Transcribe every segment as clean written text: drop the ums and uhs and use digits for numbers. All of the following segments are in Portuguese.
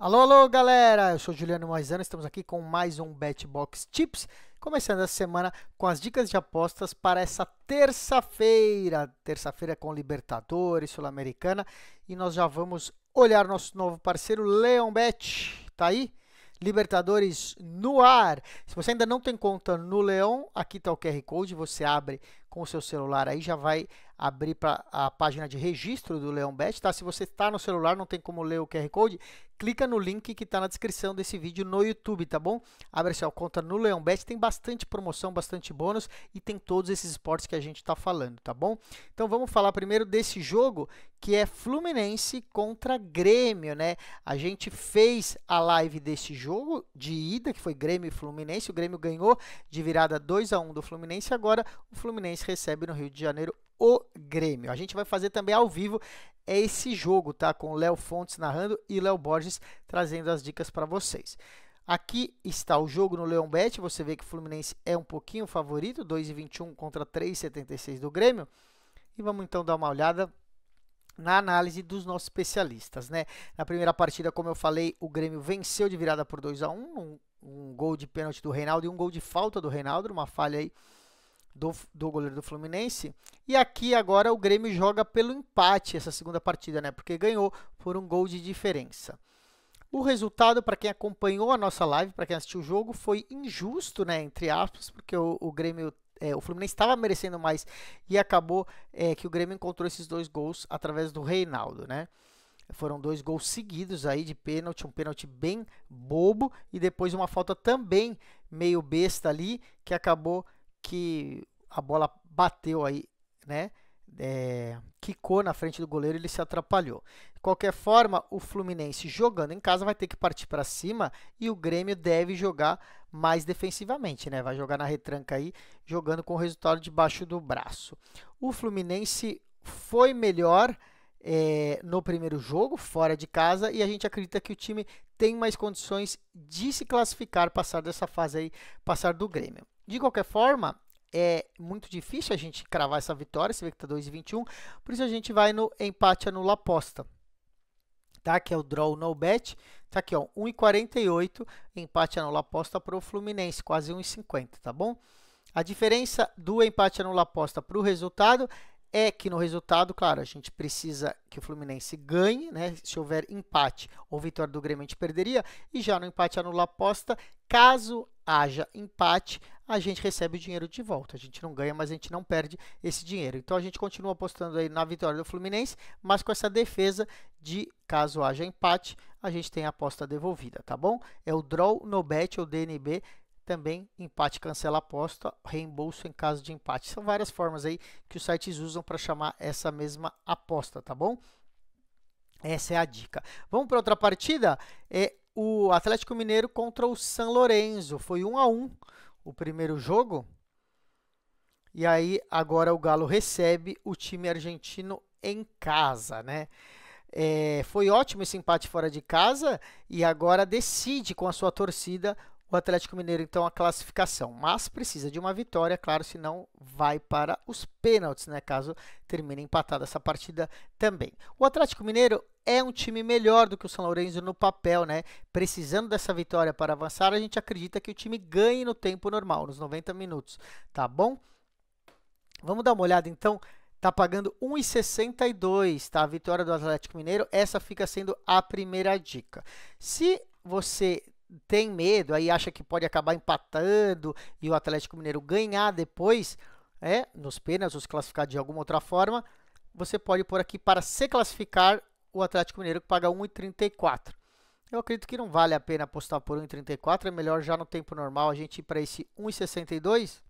Alô, alô, galera! Eu sou Juliano Moisano, estamos aqui com mais um BetBox Tips, começando a semana com as dicas de apostas para essa terça-feira. Terça-feira com Libertadores, Sul-Americana, e nós já vamos olhar nosso novo parceiro Leonbet. Tá aí? Libertadores no ar. Se você ainda não tem conta no Leão, aqui está o QR Code, você abre com o seu celular aí, já vai abrir para a página de registro do Leonbet, tá? Se você está no celular, não tem como ler o QR Code, clica no link que está na descrição desse vídeo no YouTube, tá bom? Abre sua conta no Leonbet, tem bastante promoção, bastante bônus e tem todos esses esportes que a gente está falando, tá bom? Então vamos falar primeiro desse jogo que é Fluminense contra Grêmio, né? A gente fez a live desse jogo de ida, que foi Grêmio e Fluminense, o Grêmio ganhou de virada 2-1 do Fluminense, agora o Fluminense recebe no Rio de Janeiro o Grêmio. A gente vai fazer também ao vivo esse jogo, tá? Com o Léo Fontes narrando e Léo Borges trazendo as dicas para vocês. Aqui está o jogo no Leonbet, você vê que o Fluminense é um pouquinho favorito, 2,21 contra 3,76 do Grêmio. E vamos então dar uma olhada na análise dos nossos especialistas, né? Na primeira partida, como eu falei, o Grêmio venceu de virada por 2-1, um gol de pênalti do Reinaldo e um gol de falta do Reinaldo, uma falha aí do goleiro do Fluminense. E aqui agora o Grêmio joga pelo empate essa segunda partida, né? Porque ganhou por um gol de diferença. O resultado, para quem acompanhou a nossa live, para quem assistiu o jogo, foi injusto, né? Entre aspas, porque o Grêmio, o Fluminense estava merecendo mais e acabou que o Grêmio encontrou esses dois gols através do Reinaldo, né? Foram dois gols seguidos aí de pênalti, um pênalti bem bobo e depois uma falta também meio besta ali, que acabou que a bola bateu aí, né? Quicou na frente do goleiro e ele se atrapalhou. De qualquer forma, o Fluminense jogando em casa vai ter que partir para cima e o Grêmio deve jogar mais defensivamente, né? Vai jogar na retranca aí, jogando com o resultado debaixo do braço. O Fluminense foi melhor no primeiro jogo, fora de casa, e a gente acredita que o time tem mais condições de se classificar, passar dessa fase aí, passar do Grêmio. De qualquer forma, é muito difícil a gente cravar essa vitória, você vê que está 2,21, por isso a gente vai no empate anula aposta, tá? Que é o draw no bet, tá aqui ó, 1,48, empate anula aposta para o Fluminense, quase 1,50, tá bom? A diferença do empate anula aposta para o resultado é que no resultado, claro, a gente precisa que o Fluminense ganhe, né? Se houver empate ou vitória do Grêmio, a gente perderia. E já no empate anula aposta, caso haja empate, a gente recebe o dinheiro de volta. A gente não ganha, mas a gente não perde esse dinheiro. Então a gente continua apostando aí na vitória do Fluminense, mas com essa defesa de caso haja empate, a gente tem a aposta devolvida, tá bom? É o Draw No Bet ou DNB. Também empate cancela aposta, reembolso em caso de empate. São várias formas aí que os sites usam para chamar essa mesma aposta, tá bom? Essa é a dica. Vamos para outra partida? É o Atlético Mineiro contra o São Lourenço. Foi 1-1 o primeiro jogo. E aí agora o Galo recebe o time argentino em casa, né? Foi ótimo esse empate fora de casa e agora decide com a sua torcida o Atlético Mineiro, então, a classificação. Mas precisa de uma vitória, claro, senão vai para os pênaltis, né? Caso termine empatada essa partida também. O Atlético Mineiro é um time melhor do que o São Lourenço no papel, né? Precisando dessa vitória para avançar, a gente acredita que o time ganhe no tempo normal, nos 90 minutos, tá bom? Vamos dar uma olhada, então. Tá pagando 1,62, tá? A vitória do Atlético Mineiro, essa fica sendo a primeira dica. Se você tem medo, aí acha que pode acabar empatando e o Atlético Mineiro ganhar depois, nos pênaltis ou se classificar de alguma outra forma, você pode pôr aqui para se classificar o Atlético Mineiro que paga 1,34. Eu acredito que não vale a pena apostar por 1,34, é melhor já no tempo normal a gente ir para esse 1,62,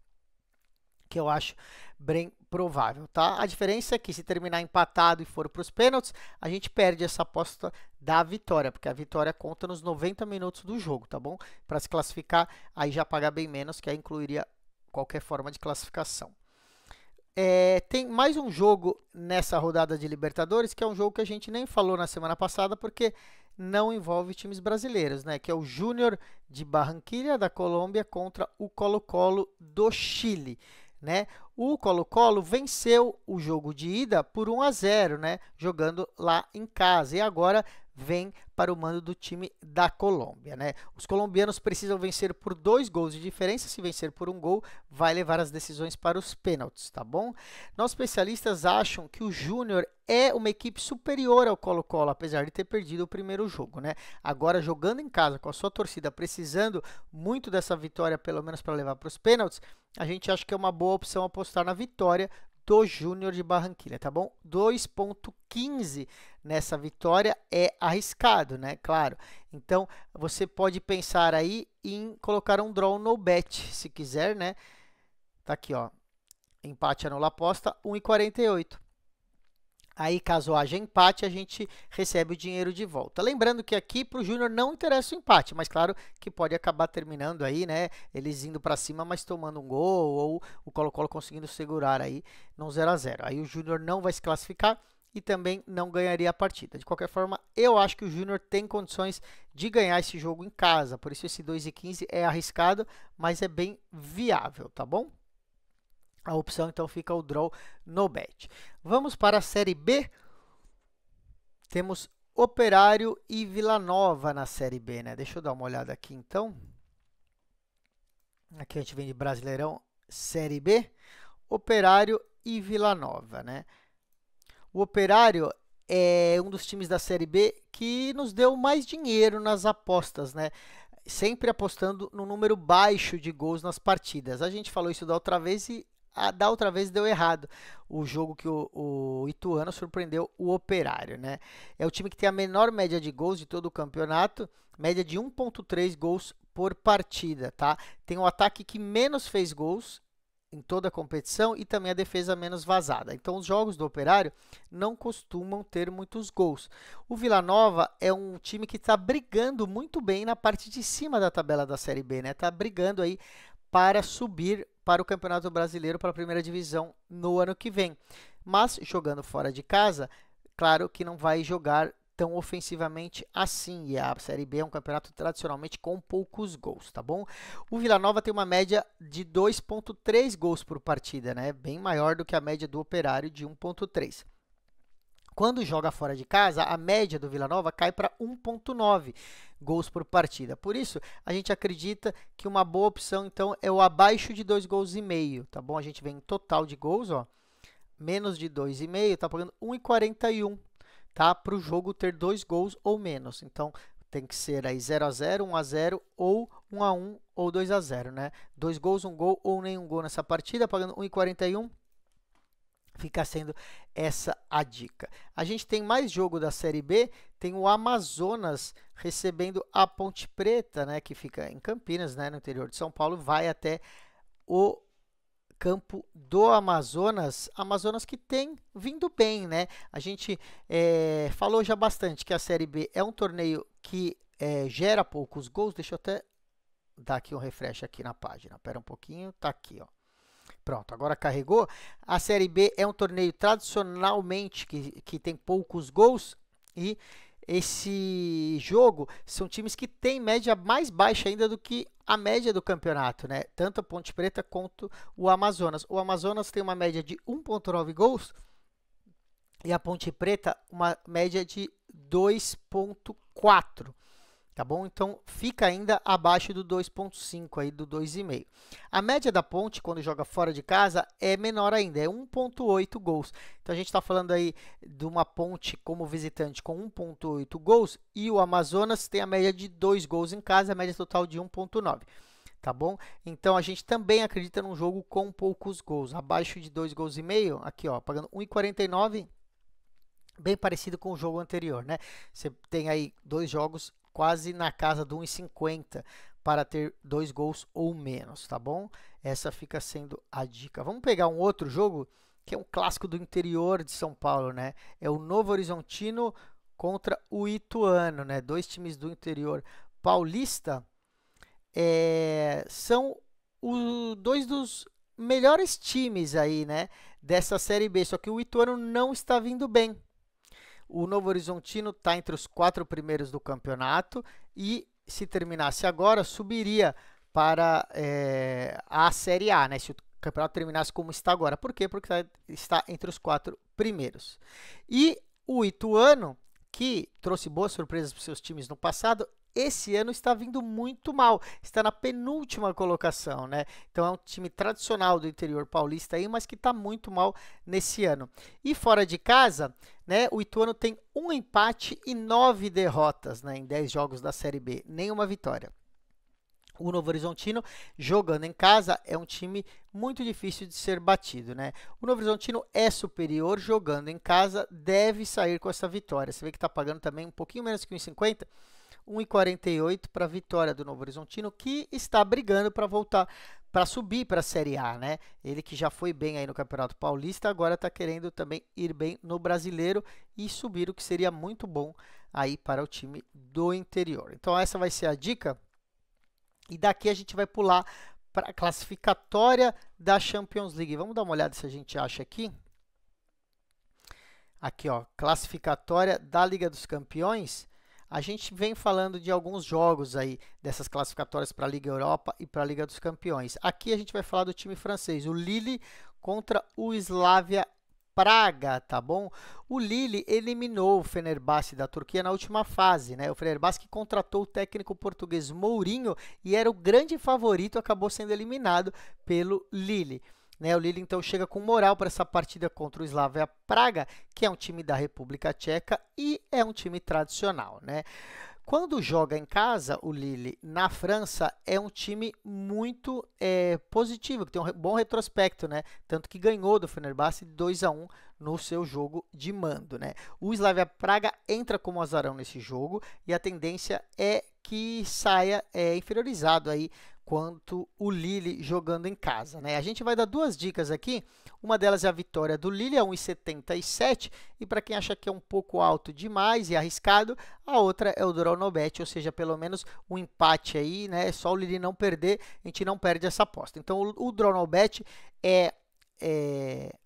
que eu acho bem provável, tá? A diferença é que se terminar empatado e for para os pênaltis, a gente perde essa aposta da vitória, porque a vitória conta nos 90 minutos do jogo, tá bom? Para se classificar, aí já paga bem menos, que aí incluiria qualquer forma de classificação. Tem mais um jogo nessa rodada de Libertadores, que é um jogo que a gente nem falou na semana passada, porque não envolve times brasileiros, né? Que é o Júnior de Barranquilla, da Colômbia, contra o Colo-Colo do Chile, né? O Colo-Colo venceu o jogo de ida por 1-0, né? Jogando lá em casa. E agora vem para o mando do time da Colômbia, né? Os colombianos precisam vencer por 2 gols de diferença. Se vencer por 1 gol, vai levar as decisões para os pênaltis, tá bom? Nossos especialistas acham que o Júnior é uma equipe superior ao Colo-Colo, apesar de ter perdido o primeiro jogo, né? Agora, jogando em casa, com a sua torcida precisando muito dessa vitória, pelo menos para levar para os pênaltis, a gente acha que é uma boa opção apostar na vitória do Júnior de Barranquilla, tá bom? 2,15 nessa vitória é arriscado, né? Claro. Então, você pode pensar aí em colocar um draw no bet, se quiser, né? Tá aqui, ó. Empate anula aposta, 1,48. Aí, caso haja empate, a gente recebe o dinheiro de volta. Lembrando que aqui para o Júnior não interessa o empate, mas claro que pode acabar terminando aí, né? Eles indo para cima, mas tomando um gol, ou o Colo-Colo conseguindo segurar aí no 0-0. Aí o Júnior não vai se classificar e também não ganharia a partida. De qualquer forma, eu acho que o Júnior tem condições de ganhar esse jogo em casa. Por isso esse 2,15 é arriscado, mas é bem viável, tá bom? A opção, então, fica o draw no bet. Vamos para a Série B. Temos Operário e Vila Nova na Série B, né? Deixa eu dar uma olhada aqui, então. Aqui a gente vem de Brasileirão, Série B. Operário e Vila Nova, né? O Operário é um dos times da Série B que nos deu mais dinheiro nas apostas, né? Sempre apostando no número baixo de gols nas partidas. A gente falou isso da outra vez e da outra vez deu errado o jogo que o Ituano surpreendeu o Operário, né? É o time que tem a menor média de gols de todo o campeonato, média de 1,3 gols por partida, tá? Tem o ataque que menos fez gols em toda a competição e também a defesa menos vazada. Então, os jogos do Operário não costumam ter muitos gols. O Vila Nova é um time que está brigando muito bem na parte de cima da tabela da Série B, né? Está brigando aí para subir para o Campeonato Brasileiro, para a primeira divisão no ano que vem. Mas, jogando fora de casa, claro que não vai jogar tão ofensivamente assim. E a Série B é um campeonato tradicionalmente com poucos gols, tá bom? O Vila Nova tem uma média de 2,3 gols por partida, né? Bem maior do que a média do Operário de 1,3. Quando joga fora de casa, a média do Vila Nova cai para 1,9 gols por partida. Por isso, a gente acredita que uma boa opção, então, é o abaixo de 2,5 gols, tá bom? A gente vem em total de gols, ó, menos de 2,5, tá pagando 1,41, tá? Para o jogo ter 2 gols ou menos. Então, tem que ser aí 0-0, 1-0 ou 1-1 ou 2-0, né? 2 gols, 1 gol ou nenhum gol nessa partida, pagando 1,41. Fica sendo essa a dica. A gente tem mais jogo da Série B, tem o Amazonas recebendo a Ponte Preta, né, que fica em Campinas, né, no interior de São Paulo, vai até o campo do Amazonas, Amazonas que tem vindo bem, né? A gente falou já bastante que a Série B é um torneio que gera poucos gols. Deixa eu até dar aqui um refresh aqui na página, espera um pouquinho, tá aqui, ó. Pronto, agora carregou. A Série B é um torneio tradicionalmente que tem poucos gols e esse jogo são times que têm média mais baixa ainda do que a média do campeonato, né? Tanto a Ponte Preta quanto o Amazonas. O Amazonas tem uma média de 1,9 gols e a Ponte Preta uma média de 2,4. Tá bom? Então, fica ainda abaixo do 2,5, aí do 2,5. A média da Ponte, quando joga fora de casa, é menor ainda, é 1,8 gols. Então, a gente está falando aí de uma Ponte como visitante com 1,8 gols e o Amazonas tem a média de 2 gols em casa, a média total de 1,9. Tá bom? Então, a gente também acredita num jogo com poucos gols, abaixo de 2,5 gols, aqui ó, pagando 1,49, bem parecido com o jogo anterior, né? Você tem aí 2 jogos quase na casa do 1,50 para ter 2 gols ou menos, tá bom? Essa fica sendo a dica. Vamos pegar um outro jogo que é um clássico do interior de São Paulo, né? É o Novo Horizontino contra o Ituano, né? 2 times do interior paulista. São os 2 dos melhores times aí, né? Dessa Série B, só que o Ituano não está vindo bem. O Novo Horizontino está entre os 4 primeiros do campeonato e, se terminasse agora, subiria para a Série A, né? Se o campeonato terminasse como está agora. Por quê? Porque está entre os 4 primeiros. E o Ituano, que trouxe boas surpresas para os seus times no passado, esse ano está vindo muito mal, está na penúltima colocação, né? Então é um time tradicional do interior paulista aí, mas que está muito mal nesse ano. E fora de casa, né, o Ituano tem 1 empate e 9 derrotas, né, em 10 jogos da Série B, nenhuma vitória. O Novo Horizontino, jogando em casa, é um time muito difícil de ser batido, né? O Novo Horizontino é superior, jogando em casa, deve sair com essa vitória. Você vê que está pagando também um pouquinho menos que 1,50, 1,48 para a vitória do Novo Horizontino, que está brigando para voltar, para subir para a Série A, né? Ele que já foi bem aí no Campeonato Paulista, agora está querendo também ir bem no Brasileiro e subir, o que seria muito bom aí para o time do interior. Então essa vai ser a dica. E daqui a gente vai pular para a classificatória da Champions League. Vamos dar uma olhada se a gente acha aqui. Aqui, ó, classificatória da Liga dos Campeões. A gente vem falando de alguns jogos aí dessas classificatórias para a Liga Europa e para a Liga dos Campeões. Aqui a gente vai falar do time francês, o Lille contra o Slavia Praga, tá bom? O Lille eliminou o Fenerbahçe da Turquia na última fase, né? O Fenerbahçe que contratou o técnico português Mourinho e era o grande favorito, acabou sendo eliminado pelo Lille. Né, o Lille então chega com moral para essa partida contra o Slavia Praga, que é um time da República Tcheca e é um time tradicional, né? Quando joga em casa, o Lille, na França, é um time muito positivo, que tem um bom retrospecto, né? Tanto que ganhou do Fenerbahçe 2-1 no seu jogo de mando, né? O Slavia Praga entra como azarão nesse jogo e a tendência é que saia inferiorizado aí quanto o Lille jogando em casa, né? A gente vai dar 2 dicas aqui. Uma delas é a vitória do Lille, a 1,77, e para quem acha que é um pouco alto demais e arriscado, a outra é o draw no bet, ou seja, pelo menos um empate aí, né? Só o Lille não perder, a gente não perde essa aposta. Então, o draw no bet é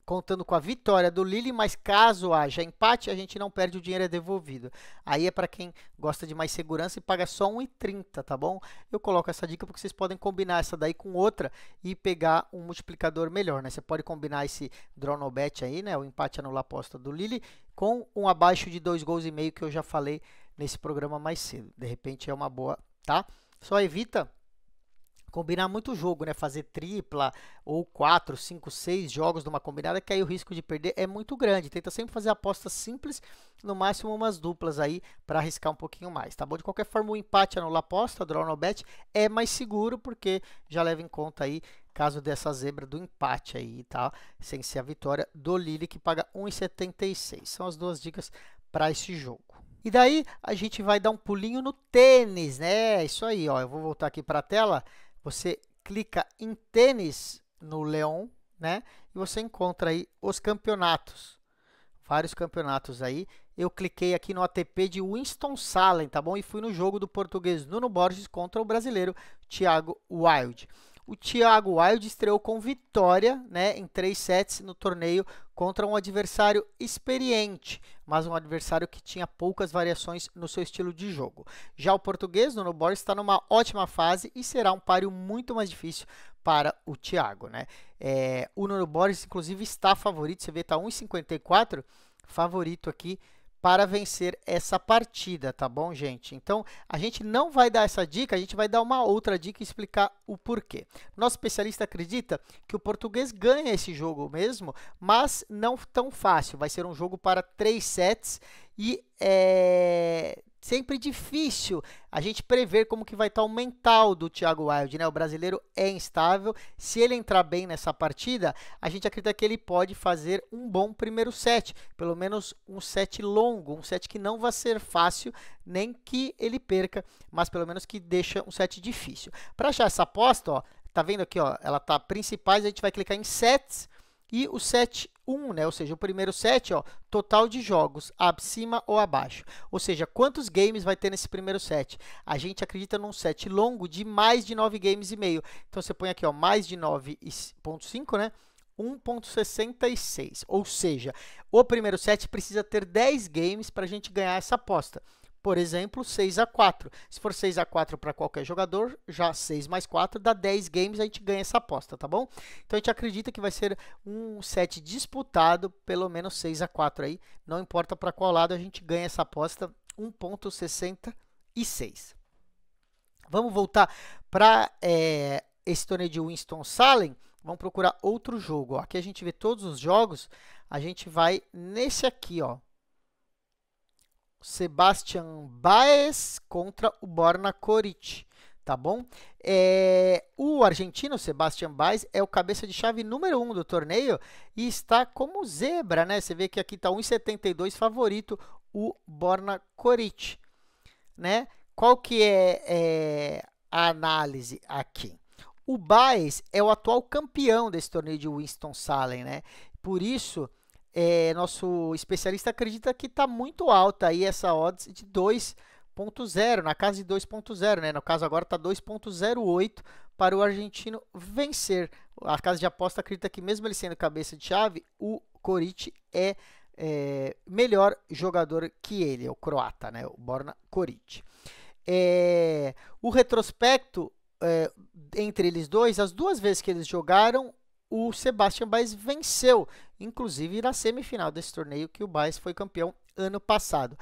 contando com a vitória do Lille, mas caso haja empate, a gente não perde, o dinheiro é devolvido. Aí é para quem gosta de mais segurança e paga só 1,30, tá bom? Eu coloco essa dica porque vocês podem combinar essa daí com outra e pegar um multiplicador melhor, né? Você pode combinar esse draw no bet aí, né? O empate anula a aposta do Lille com um abaixo de 2,5 gols que eu já falei nesse programa mais cedo. De repente é uma boa, tá? Só evita combinar muito jogo, né? Fazer tripla ou 4, 5, 6 jogos numa combinada, que aí o risco de perder é muito grande. Tenta sempre fazer apostas simples, no máximo umas duplas aí para arriscar um pouquinho mais, tá bom? De qualquer forma, o empate anula a aposta, draw no bet é mais seguro porque já leva em conta aí caso dessa zebra do empate aí, tá? Sem ser a vitória do Lille que paga 1,76. São as 2 dicas para esse jogo. E daí a gente vai dar um pulinho no tênis, né? Isso aí, ó. Eu vou voltar aqui para a tela. Você clica em tênis no Leon, né? E você encontra aí os campeonatos. Vários campeonatos aí. Eu cliquei aqui no ATP de Winston-Salem, tá bom? E fui no jogo do português Nuno Borges contra o brasileiro Thiago Wilde. O Thiago Wilde estreou com vitória, né, em 3 sets no torneio contra um adversário experiente, mas um adversário que tinha poucas variações no seu estilo de jogo. Já o português, Nuno Borges, está numa ótima fase e será um páreo muito mais difícil para o Thiago, né? O Nuno Borges, inclusive, está favorito, você vê, está 1,54, favorito aqui para vencer essa partida, tá bom, gente? Então, a gente não vai dar essa dica, a gente vai dar uma outra dica e explicar o porquê. Nosso especialista acredita que o português ganha esse jogo mesmo, mas não tão fácil. Vai ser um jogo para 3 sets e sempre difícil a gente prever como que vai estar o mental do Thiago Wilde, né? O brasileiro é instável. Se ele entrar bem nessa partida, a gente acredita que ele pode fazer um bom primeiro set, pelo menos um set longo, um set que não vai ser fácil, nem que ele perca, mas pelo menos que deixa um set difícil. Para achar essa aposta, ó, tá vendo aqui, ó, ela tá principais, a gente vai clicar em sets e o set 1, né? Ou seja, o primeiro set, ó, total de jogos, acima ou abaixo. Ou seja, quantos games vai ter nesse primeiro set? A gente acredita num set longo de mais de 9 games e meio. Então, você põe aqui, ó, mais de 9,5, né? 1,66. Ou seja, o primeiro set precisa ter 10 games para a gente ganhar essa aposta. Por exemplo, 6-4. Se for 6-4 para qualquer jogador, já 6 mais 4 dá 10 games, a gente ganha essa aposta, tá bom? Então a gente acredita que vai ser um set disputado, pelo menos 6-4 aí. Não importa para qual lado, a gente ganha essa aposta 1,66. Vamos voltar para esse torneio de Winston-Salem. Vamos procurar outro jogo. Ó. Aqui a gente vê todos os jogos. A gente vai nesse aqui, ó. Sebastian Baez contra o Borna Coric, tá bom? O argentino Sebastian Baez é o cabeça de chave número 1 do torneio e está como zebra, né? Você vê que aqui está 1,72 favorito o Borna Coric, né? Qual que é a análise aqui? O Baez é o atual campeão desse torneio de Winston-Salem, né? Por isso, nosso especialista acredita que está muito alta aí essa odds de 2,0, na casa de 2,0, né? No caso agora está 2,08 para o argentino vencer. A casa de aposta acredita que mesmo ele sendo cabeça de chave, o Coric é melhor jogador que ele, o croata, né? O Borna Coric. O retrospecto entre eles dois, as duas vezes que eles jogaram, o Sebastian Baez venceu, inclusive na semifinal desse torneio que o Baez foi campeão ano passado.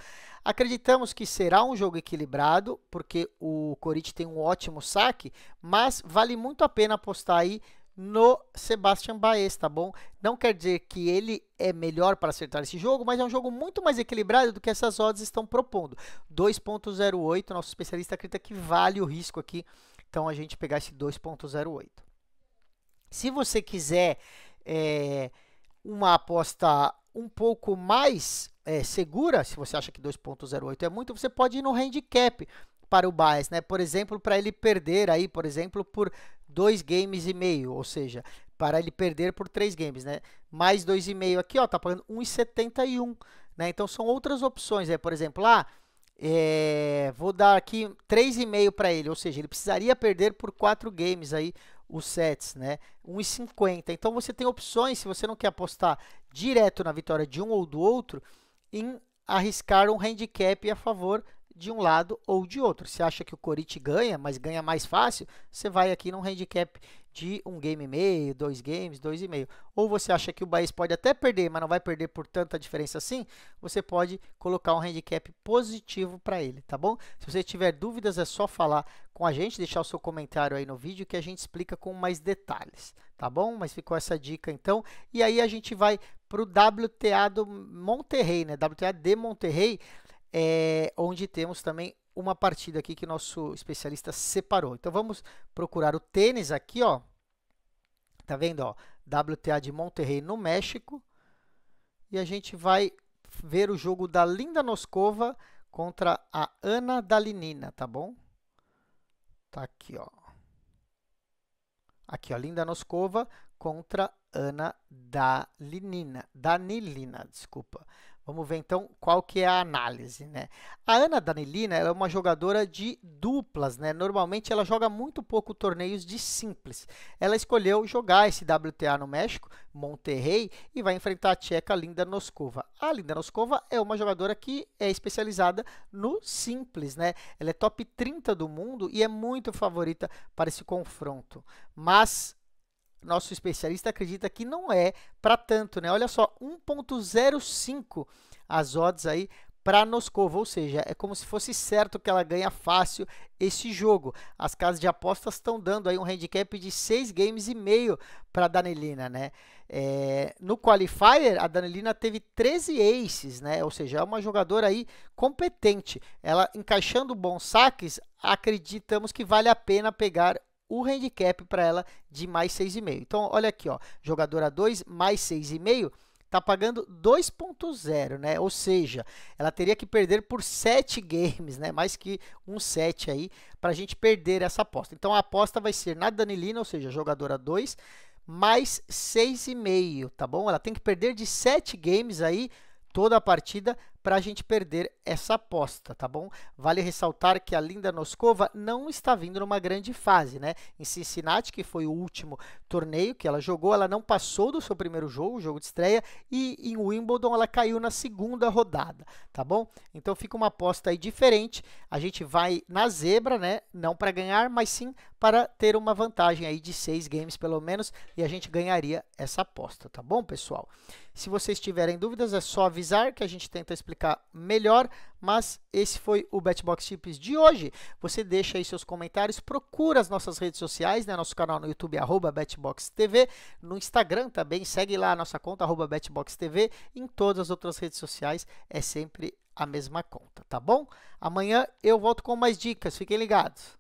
Acreditamos que será um jogo equilibrado, porque o Coric tem um ótimo saque, mas vale muito a pena apostar aí no Sebastian Baez, tá bom? Não quer dizer que ele é melhor para acertar esse jogo, mas é um jogo muito mais equilibrado do que essas odds estão propondo. 2,08, nosso especialista acredita que vale o risco aqui, então a gente pegar esse 2,08. Se você quiser uma aposta um pouco mais segura, se você acha que 2,08 é muito, você pode ir no handicap para o Baez, né? Por exemplo, para ele perder aí, por exemplo, por 2,5 games, ou seja, para ele perder por 3 games, né? Mais 2,5 aqui, ó, tá pagando 1,71, né? Então são outras opções, por exemplo, vou dar aqui 3,5 para ele, ou seja, ele precisaria perder por 4 games aí os sets, né? 1,50. Então você tem opções, se você não quer apostar direto na vitória de um ou do outro, em arriscar um handicap a favor de um lado ou de outro. Se acha que o Coric ganha, mas ganha mais fácil, você vai aqui num handicap de 1,5 game, 2 games, 2,5. Ou você acha que o Baez pode até perder, mas não vai perder por tanta diferença assim, você pode colocar um handicap positivo para ele, tá bom? Se você tiver dúvidas, é só falar com a gente, deixar o seu comentário aí no vídeo que a gente explica com mais detalhes, tá bom? Mas ficou essa dica então. E aí a gente vai para o WTA do Monterrey, né? WTA de Monterrey, onde temos também uma partida aqui que nosso especialista separou. Então vamos procurar o tênis aqui, ó. Tá vendo, ó? WTA de Monterrey no México. E a gente vai ver o jogo da Linda Noskova contra a Ana Dalinina, tá bom? Tá aqui, ó. Aqui, ó, Linda Noskova contra Ana Danilina, desculpa. Vamos ver, então, qual que é a análise, né? A Ana Danilina, ela é uma jogadora de duplas, né? Normalmente, ela joga muito pouco torneios de simples. Ela escolheu jogar esse WTA no México, Monterrey, e vai enfrentar a tcheca Linda Noskova. A Linda Noskova é uma jogadora que é especializada no simples, né? Ela é top 30 do mundo e é muito favorita para esse confronto. Mas nosso especialista acredita que não é para tanto, né? Olha só, 1,05 as odds aí para Noskova, ou seja, é como se fosse certo que ela ganha fácil esse jogo. As casas de apostas estão dando aí um handicap de 6,5 games para a Danilina, né? No qualifier, a Danilina teve 13 aces, né? Ou seja, é uma jogadora aí competente. Ela encaixando bons saques, acreditamos que vale a pena pegar o handicap para ela de mais 6,5. Então, olha aqui, ó, jogadora 2 mais 6,5 está pagando 2,0, né? Ou seja, ela teria que perder por 7 games, né? Mais que um 7 aí, para a gente perder essa aposta. Então, a aposta vai ser na Danilina, ou seja, jogadora 2 mais 6,5, tá bom? Ela tem que perder de 7 games aí toda a partida para a gente perder essa aposta, tá bom? Vale ressaltar que a Linda Noskova não está vindo numa grande fase, né? Em Cincinnati, que foi o último torneio que ela jogou, ela não passou do seu primeiro jogo, o jogo de estreia, e em Wimbledon ela caiu na segunda rodada, tá bom? Então fica uma aposta aí diferente, a gente vai na zebra, né? Não para ganhar, mas sim para ter uma vantagem aí de 6 games pelo menos, e a gente ganharia essa aposta, tá bom, pessoal? Se vocês tiverem dúvidas, é só avisar que a gente tenta explicar melhor, mas esse foi o BetBox Tips de hoje. Você deixa aí seus comentários, procura as nossas redes sociais, né? Nosso canal no YouTube, @BetBoxTV, no Instagram também, segue lá a nossa conta, @BetBoxTV, em todas as outras redes sociais é sempre a mesma conta, tá bom? Amanhã eu volto com mais dicas, fiquem ligados!